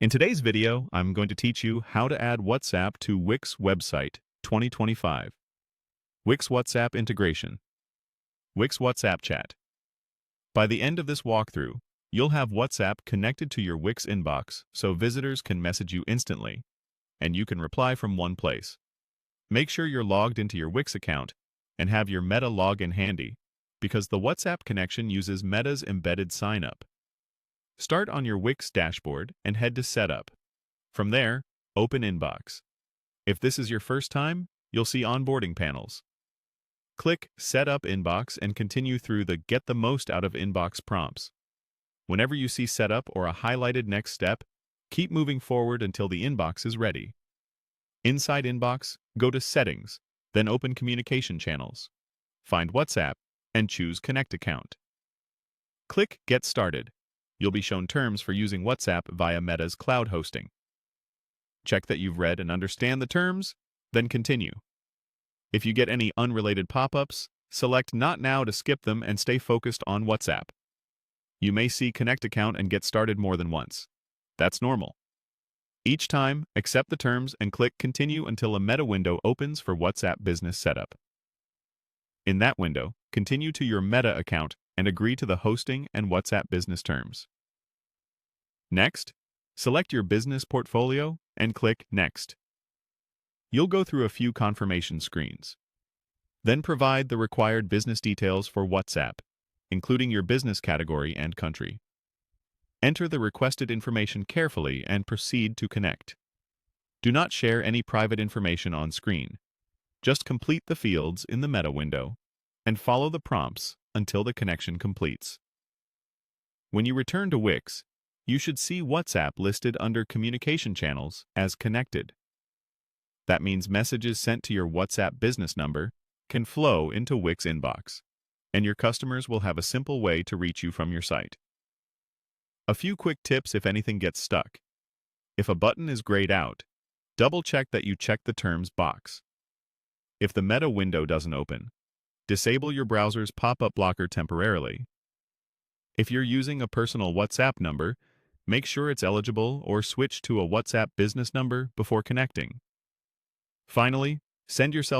In today's video, I'm going to teach you how to add WhatsApp to Wix website 2025. Wix WhatsApp integration. Wix WhatsApp chat. By the end of this walkthrough, you'll have WhatsApp connected to your Wix inbox so visitors can message you instantly, and you can reply from one place. Make sure you're logged into your Wix account and have your Meta login handy, because the WhatsApp connection uses Meta's embedded signup. Start on your Wix dashboard and head to Setup. From there, open Inbox. If this is your first time, you'll see onboarding panels. Click Set Up Inbox and continue through the Get the Most Out of Inbox prompts. Whenever you see Setup or a highlighted next step, keep moving forward until the inbox is ready. Inside Inbox, go to Settings, then open Communication Channels. Find WhatsApp and choose Connect Account. Click Get Started. You'll be shown terms for using WhatsApp via Meta's cloud hosting. Check that you've read and understand the terms, then continue. If you get any unrelated pop-ups, select Not Now to skip them and stay focused on WhatsApp. You may see Connect Account and Get Started more than once. That's normal. Each time, accept the terms and click Continue until a Meta window opens for WhatsApp Business Setup. In that window, continue to your Meta account and agree to the hosting and WhatsApp business terms. Next, select your business portfolio and click Next. You'll go through a few confirmation screens. Then provide the required business details for WhatsApp, including your business category and country. Enter the requested information carefully and proceed to connect. Do not share any private information on screen. Just complete the fields in the Meta window and follow the prompts until the connection completes. When you return to Wix, you should see WhatsApp listed under Communication Channels as connected. That means messages sent to your WhatsApp business number can flow into Wix inbox, and your customers will have a simple way to reach you from your site. A few quick tips if anything gets stuck. If a button is grayed out, double-check that you check the terms box. If the Meta window doesn't open, disable your browser's pop-up blocker temporarily. If you're using a personal WhatsApp number, make sure it's eligible or switch to a WhatsApp business number before connecting. Finally, send yourself